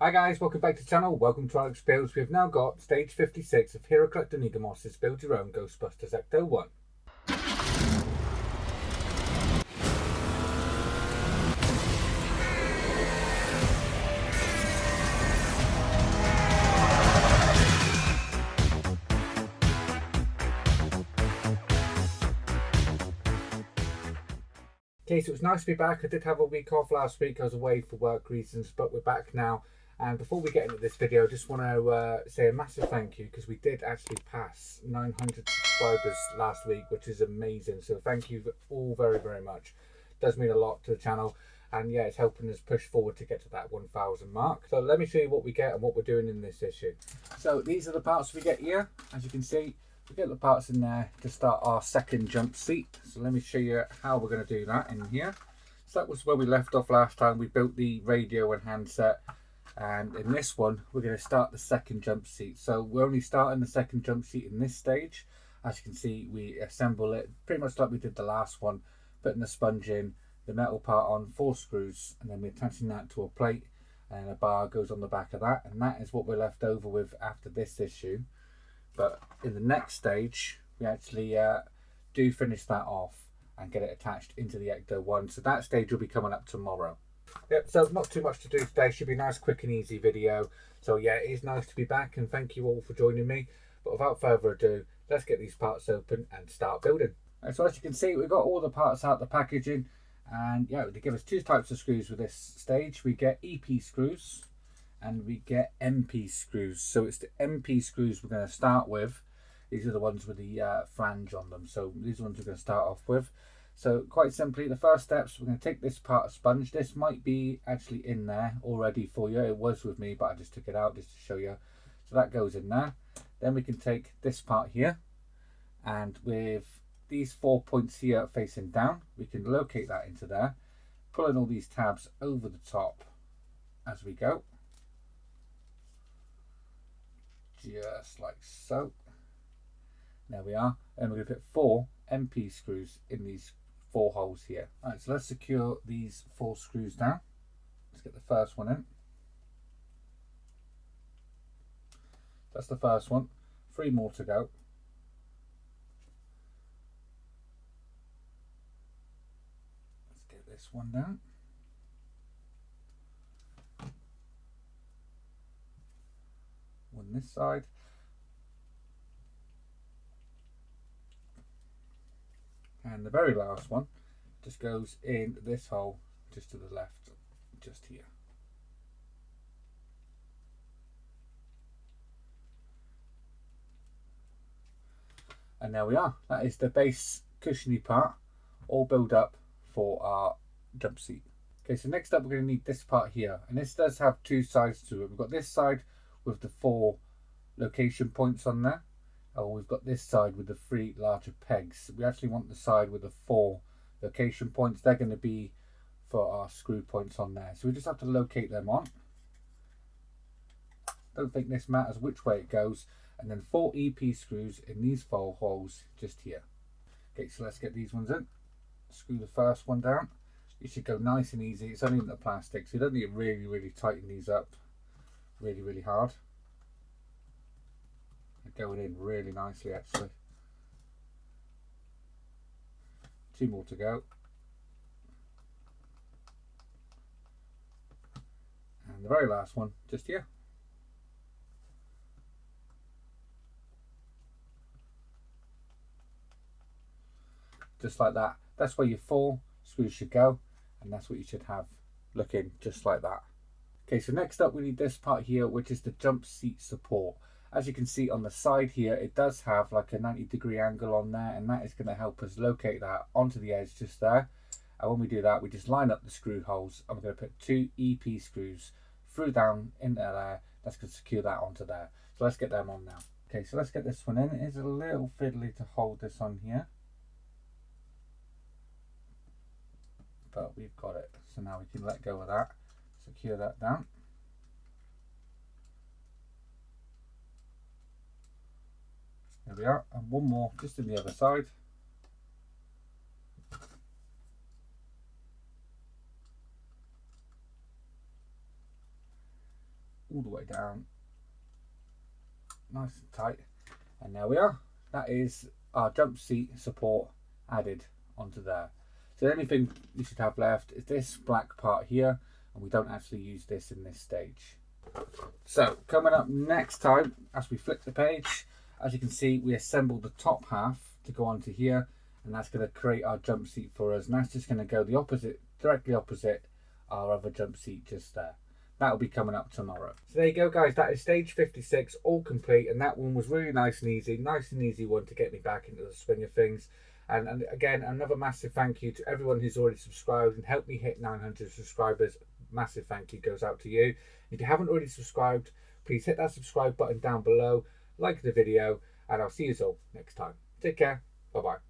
Hi guys, welcome back to the channel. Welcome to Alex Builds. We've now got stage 56 of Hero Collector Negomos's Build Your Own Ghostbusters Ecto 1. Okay, so it's nice to be back. I did have a week off last week. I was away for work reasons, but we're back now. And before we get into this video, I just want to say a massive thank you because we did actually pass 900 subscribers last week, which is amazing. So thank you all very, very much. It does mean a lot to the channel. And yeah, it's helping us push forward to get to that 1,000 mark. So let me show you what we get and what we're doing in this issue. So these are the parts we get here. As you can see, we get the parts in there to start our second jump seat. So let me show you how we're going to do that in here. So that was where we left off last time. We built the radio and handset. And in this one, we're going to start the second jump seat. So we're only starting the second jump seat in this stage. As you can see, we assemble it pretty much like we did the last one, putting the sponge in, the metal part on, 4 screws, and then we're attaching that to a plate, and a bar goes on the back of that. And that is what we're left over with after this issue. But in the next stage, we actually do finish that off and get it attached into the Ecto 1. So that stage will be coming up tomorrow. Yep, so not too much to do today. Should be a nice, quick and easy video. So yeah, it is nice to be back and thank you all for joining me. But without further ado, let's get these parts open and start building. And so as you can see, we've got all the parts out the packaging. And yeah, they give us 2 types of screws with this stage. We get EP screws and we get MP screws. So it's the MP screws we're going to start with. These are the ones with the flange on them. So these are the ones we're going to start off with. So quite simply, the first steps, we're going to take this part of sponge. This might be actually in there already for you. It was with me, but I just took it out just to show you. So that goes in there. Then we can take this part here, and with these 4 points here facing down, we can locate that into there, pulling all these tabs over the top as we go. Just like so. There we are. And we're going to put 4 MP screws in these 4 holes here. Alright, so let's secure these 4 screws down. Let's get the first one in. That's the first one. 3 more to go. Let's get this one down. One this side. And the very last one just goes in this hole just to the left, just here. And there we are. That is the base cushiony part all built up for our jump seat. Okay, so next up we're going to need this part here. And this does have 2 sides to it. We've got this side with the 4 location points on there. We've got this side with the 3 larger pegs. We actually want the side with the 4 location points. They're going to be for our screw points on there. So we just have to locate them on. Don't think this matters which way it goes. And then 4 EP screws in these 4 holes just here. Okay, so let's get these ones in. Screw the first one down. It should go nice and easy. It's only in the plastic, so you don't need to really tighten these up really hard. Going in really nicely actually. 2 more to go. And the very last one just here. Just like that. That's where your 4 screws should go, and that's what you should have looking just like that. Okay, so next up we need this part here, which is the jump seat support. As you can see on the side here, it does have like a 90-degree angle on there, and that is going to help us locate that onto the edge just there. And when we do that, we just line up the screw holes, and we're going to put 2 EP screws through down into there. That's going to secure that onto there. So let's get them on now. Okay, so let's get this one in. It is a little fiddly to hold this on here, but we've got it. So now we can let go of that, secure that down. There we are, and one more just in the other side. all the way down, nice and tight, and there we are. That is our jump seat support added onto there. So the only thing you should have left is this black part here, and we don't actually use this in this stage. So coming up next time, as we flip the page, as you can see, we assembled the top half to go onto here, and that's going to create our jump seat for us, and that's just going to go the opposite, directly opposite our other jump seat just there. That will be coming up tomorrow. So there you go, guys. That is stage 56, all complete, and that one was really nice and easy one to get me back into the swing of things. And again, another massive thank you to everyone who's already subscribed and helped me hit 900 subscribers. Massive thank you goes out to you. If you haven't already subscribed, please hit that subscribe button down below, like the video, and I'll see you all next time. Take care. Bye bye.